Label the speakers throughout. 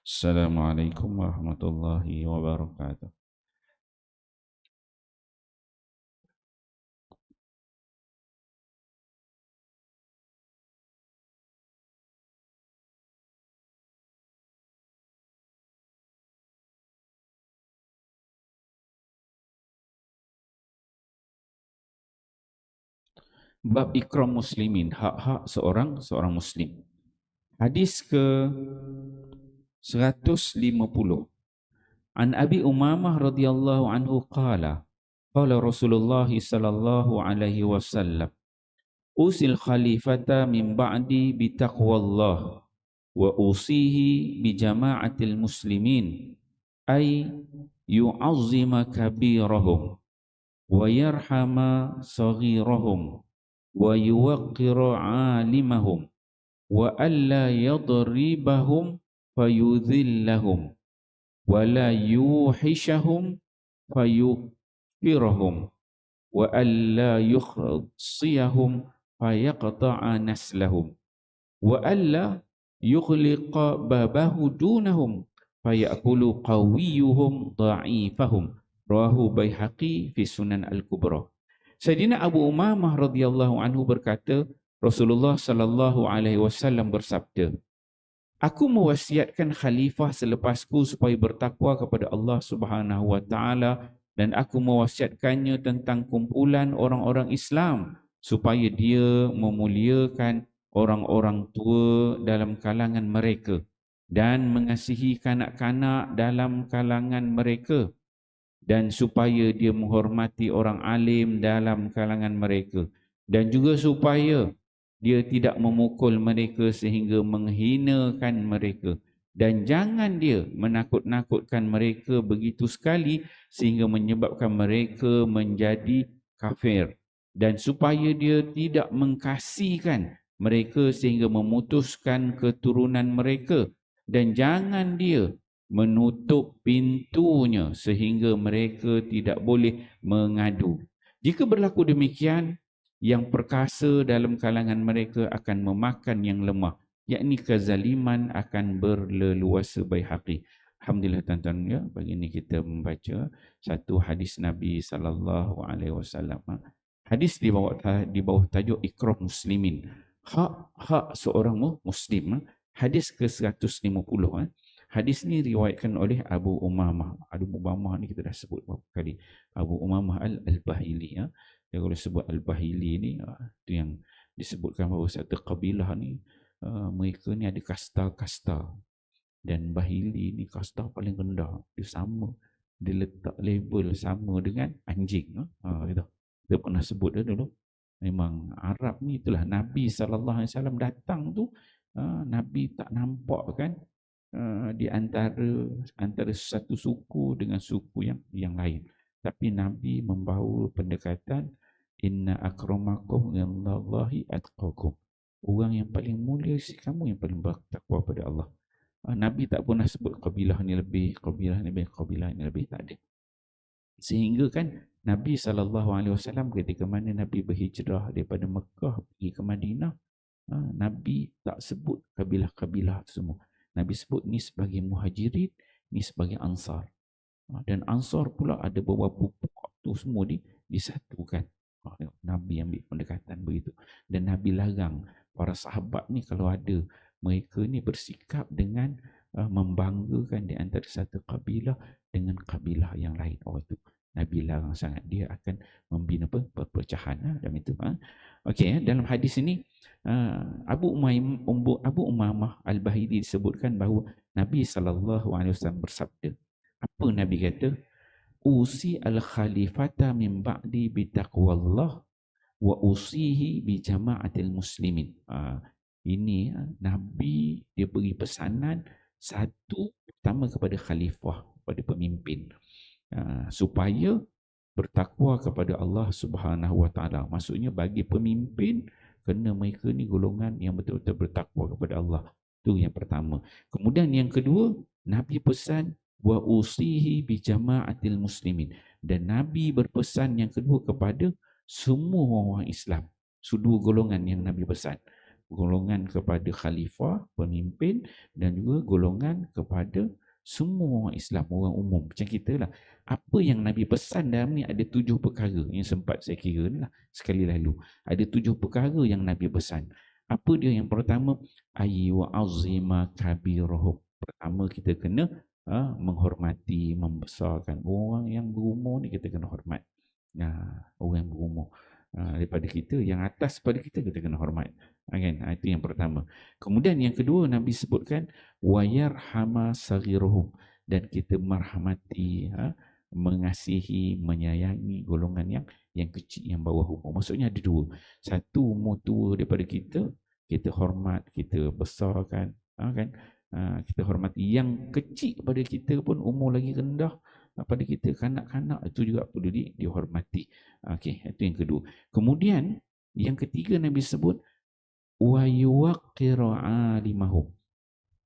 Speaker 1: Assalamualaikum warahmatullahi wabarakatuh. Bab ikram muslimin, hak-hak seorang muslim. Hadis ke 150. An Abi Umamah radhiyallahu anhu qala Rasulullah sallallahu alaihi wasallam usil khalifata min ba'di bitaqwallah wa usihi bi jama'atil muslimin ay yu'azzima kabirahum wa yarhama saghirahum wa yuwaqqira 'alimahum wa alla yadribahum fayudhillahum wa la yuhishahum fayukfirahum wa alla yukhsiyahum fayaqta'a naslahum wa alla yughliqa babahu dunahum fayakulu qawiyuhum dha'ifahum. Rawahu Baihaqi fi Sunan Al-Kubra. Sayyidina Abu Umamah radhiyallahu anhu berkata, Rasulullah sallallahu alaihi wasallam bersabda, aku mewasiatkan khalifah selepasku supaya bertakwa kepada Allah Subhanahu wa taala, dan aku mewasiatkannya tentang kumpulan orang-orang Islam supaya dia memuliakan orang-orang tua dalam kalangan mereka dan mengasihi kanak-kanak dalam kalangan mereka, dan supaya dia menghormati orang alim dalam kalangan mereka, dan juga supaya dia tidak memukul mereka sehingga menghinakan mereka, dan jangan dia menakut-nakutkan mereka begitu sekali sehingga menyebabkan mereka menjadi kafir, dan supaya dia tidak mengkasihkan mereka sehingga memutuskan keturunan mereka, dan jangan dia menutup pintunya sehingga mereka tidak boleh mengadu. Jika berlaku demikian, yang perkasa dalam kalangan mereka akan memakan yang lemah, yakni kezaliman akan berleluasa. Baihaqi. Alhamdulillah tuan-tuan ya, pagi ini kita membaca satu hadis Nabi sallallahu alaihi wasallam. Hadis di bawah tajuk ikram muslimin. Hak seorang muslim. Hadis ke-150. Hadis ni riwayatkan oleh Abu Umamah. Abu Umamah ni kita dah sebut beberapa kali. Abu Umamah Al-Bahili. Dia kalau sebut Al-Bahili ni, itu yang disebutkan bahawa satu kabilah ni, mereka ni ada kasta-kasta. Dan Bahili ni kasta paling rendah. Dia sama. Dia letak label sama dengan anjing. Kita pernah sebut dia dulu. Memang Arab ni itulah. Nabi SAW datang tu, Nabi tak nampak kan, di antara satu suku dengan suku yang lain. Tapi Nabi membawa pendekatan inna akramakum indallahi atqakum. Orang yang paling mulia si kamu yang paling bertakwa pada Allah. Nabi tak pernah sebut kabilah ni lebih, kabilah ni lebih, kabilah ni lebih, tak ada. Sehingga kan Nabi SAW ketika mana Nabi berhijrah daripada Mekah pergi ke Madinah, Nabi tak sebut kabilah-kabilah itu semua. Nabi sebut ni sebagai muhajirin, ni sebagai ansar. Dan ansar pula ada beberapa pokok tu semua disatukan. Nabi ambil pendekatan begitu. Dan Nabi larang para sahabat ni kalau ada mereka ni bersikap dengan membanggakan di antara satu kabilah dengan kabilah yang lain. Itu Nabi larang sangat. Dia akan membina perpecahan dalam itu. Okey, dalam hadis ini Abu Umamah Al-Bahili disebutkan bahawa Nabi SAW bersabda. Apa Nabi kata? Usi al-khalifata min ba'di bitaqwallah wa usihi bi jama'atil muslimin. Ini Nabi dia beri pesanan satu, pertama kepada khalifah, kepada pemimpin, supaya bertakwa kepada Allah Subhanahu wa taala. Maksudnya bagi pemimpin kena mereka ni golongan yang betul-betul bertakwa kepada Allah. Itu yang pertama. Kemudian yang kedua, Nabi pesan wa usihi bi jama'atil muslimin, dan Nabi berpesan yang kedua kepada semua orang Islam. Dua golongan yang Nabi pesan. golongan kepada khalifah, pemimpin, dan juga golongan kepada semua orang Islam, orang umum. Macam kita lah. Apa yang Nabi pesan dalam ni ada 7 perkara yang sempat saya kira ni lah sekali lalu. Ada 7 perkara yang Nabi pesan. Apa dia? Yang pertama, ayyu azima kabirahum. Pertama, kita kena menghormati, membesarkan orang yang berumur ni, kita kena hormat. Orang yang berumur daripada kita, yang atas pada kita, kita kena hormat. Kan? Itu yang pertama. Kemudian yang kedua, Nabi sebutkan wayarhama saghiruhum, dan kita merahmati, mengasihi, menyayangi golongan yang kecil, yang bawah umur. Maksudnya ada dua. Satu, umur tua daripada kita, kita hormat, kita besarkan, kan? Kita hormati. Yang kecil pada kita pun, umur lagi rendah pada kita, kanak-kanak, itu juga perlu dihormati. Okey, itu yang kedua. Kemudian yang ketiga, Nabi sebut wa yuwaqqiru alimahum.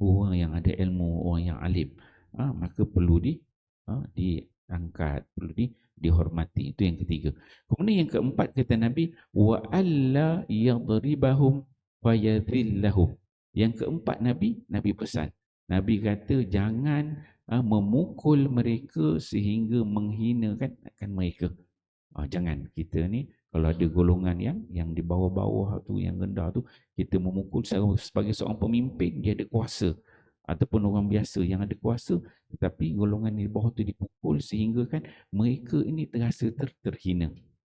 Speaker 1: Orang yang ada ilmu, orang yang alim, maka perlu diangkat, perlu dihormati. Itu yang ketiga. Kemudian yang keempat, kata Nabi, wa alla yadribahum fayadhillahum. Yang keempat, Nabi pesan. Nabi kata jangan memukul mereka sehingga menghinakan mereka. Jangan. Kita ni kalau ada golongan yang di bawah-bawah tu, yang rendah tu, kita memukul. Sebagai seorang pemimpin, dia ada kuasa, ataupun orang biasa yang ada kuasa, tetapi golongan di bawah tu dipukul sehingga kan mereka ini terasa terhina.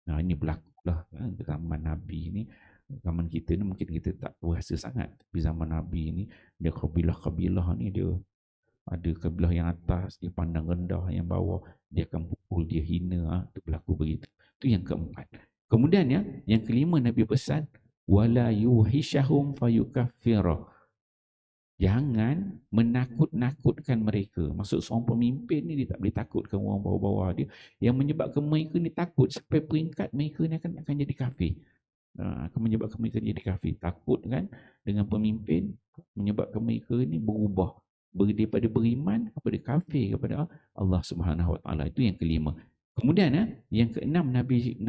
Speaker 1: Ini berlaku lah zaman Nabi ni. Zaman kita ni mungkin kita tak berasa sangat, tapi zaman Nabi ni, dia kabilah-kabilah ni, dia ada kabilah yang atas, dia pandang rendah yang bawah, dia akan pukul, dia hina. Itu berlaku begitu. Itu yang keempat. Kemudian yang kelima, Nabi pesan wala yuhishahum fayukaffira. Jangan menakut-nakutkan mereka. Maksud seorang pemimpin ni, dia tak boleh takutkan orang bawah-bawah dia, yang menyebabkan mereka ni takut sampai peringkat mereka ni akan jadi kafir. Akan menyebabkan mereka jadi kafir. Takut kan dengan pemimpin, menyebabkan mereka ni berubah daripada beriman kepada kafir kepada Allah Subhanahu Wa Taala. Itu yang kelima. Kemudian yang keenam, Nabi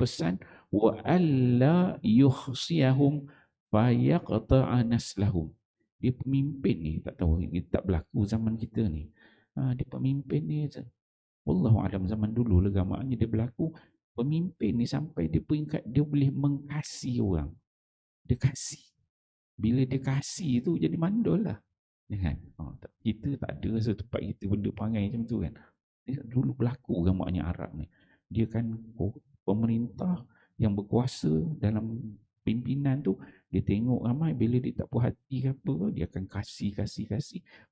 Speaker 1: pesan wa alla yukhsiyahum fayaqta'a naslahum. Dia pemimpin ni, tak tahu, ini tak berlaku zaman kita ni. Dia pemimpin ni, wallahu alam, zaman dulu lah gamanya dia berlaku. Pemimpin ni sampai dia peringkat dia boleh mengasihi orang. Dia kasih. Bila dia kasih tu jadi mandul lah. Kan? Kita tak ada satu tempat kita benda perangai macam tu kan. Dia dulu berlaku gamanya Arab ni. Dia kan pemerintah yang berkuasa dalam pimpinan tu, dia tengok ramai, bila dia tak puas hati ke apa, dia akan kasih,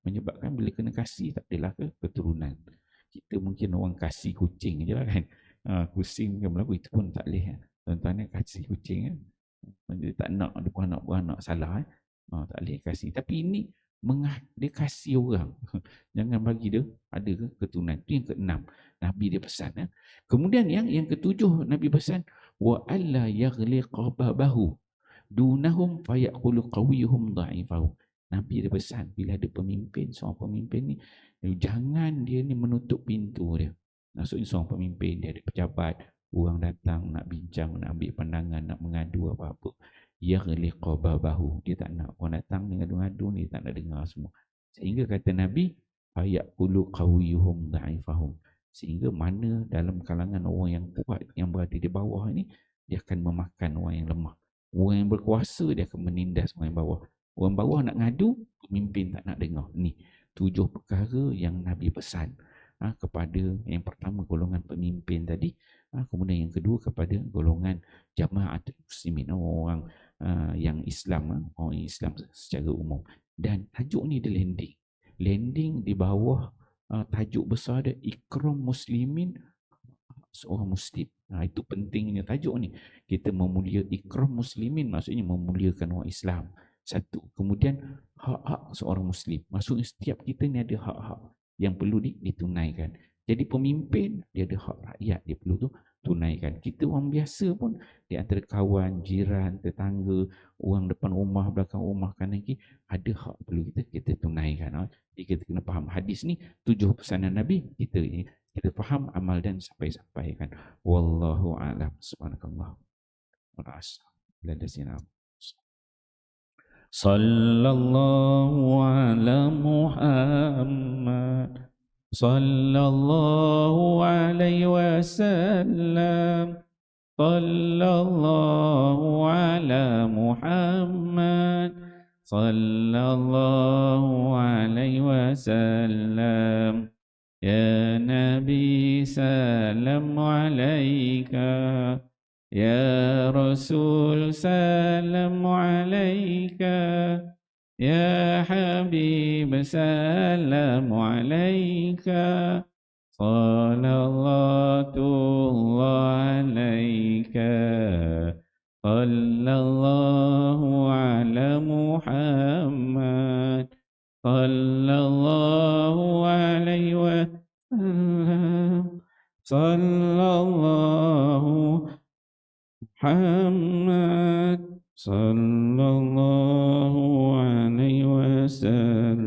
Speaker 1: menyebabkan bila kena kasih tak adalah keturunan. Kita mungkin orang kasih kucing je lah kan. Kucing mungkin berlaku, itu pun tak boleh kan. Tuan-tuan kasih kucing kan. Dia tak nak, dia beranak salah tak boleh kasih. Tapi ini dia kasih orang. Jangan bagi dia ada keturunan. Itu yang keenam, Nabi dia pesan. Kemudian yang ketujuh, Nabi pesan wa alla yaghliqa babahu dunahum fayaqulu qawiyuhum dha'ifahu. Nabi dia pesan, bila ada pemimpin, seorang pemimpin ni, jangan dia ni menutup pintu dia. Maksudnya seorang pemimpin, dia ada pejabat, orang datang nak bincang, nak ambil pandangan, nak mengadu apa-apa, yaghliqa babahu, dia tak nak orang datang mengadu-ngadu ni, tak nak dengar semua. Sehingga kata Nabi, fayaqulu qawiyuhum dha'ifahum, sehingga mana dalam kalangan orang yang kuat yang berada di bawah ini, dia akan memakan orang yang lemah. Orang yang berkuasa, dia akan menindas orang yang bawah. Orang bawah nak ngadu, pemimpin tak nak dengar. Ni 7 perkara yang Nabi pesan kepada yang pertama, golongan pemimpin tadi. Kemudian yang kedua, kepada golongan jamaah muslimin, orang yang Islam, orang Islam secara umum. Dan tajuk ni dia landing di bawah tajuk besar dia, ikram muslimin, seorang muslim. Itu pentingnya tajuk ni. Kita ikram muslimin, maksudnya memuliakan orang Islam. Satu. Kemudian hak-hak seorang muslim. Maksudnya setiap kita ni ada hak-hak yang perlu ditunaikan. Jadi pemimpin, dia ada hak rakyat, dia perlu tunaikan. Kita orang biasa pun, di antara kawan, jiran, tetangga, orang depan rumah, belakang rumah, kanan kiri, ada hak perlu kita tunaikan. Jadi kita kena faham hadis ni, 7 pesanan Nabi, kita faham, amal dan sampaikan. Wallahu a'lam. Subhanakallah. Wa ta'ala. Sallallahu ala Muhammad. Sallallahu alaihi wasallam. Sallallahu ala Muhammad. Sallallahu alaihi wasallam. Ya Nabi salam alaika. Ya Rasul salam alaika. Ya Habib salam alaika. Salatullah alaika. Sallallahu ala Muhammad. Sallallahu alaihi wasallam. Sallallahu Muhammad. Sallallahu alaihi wasallam.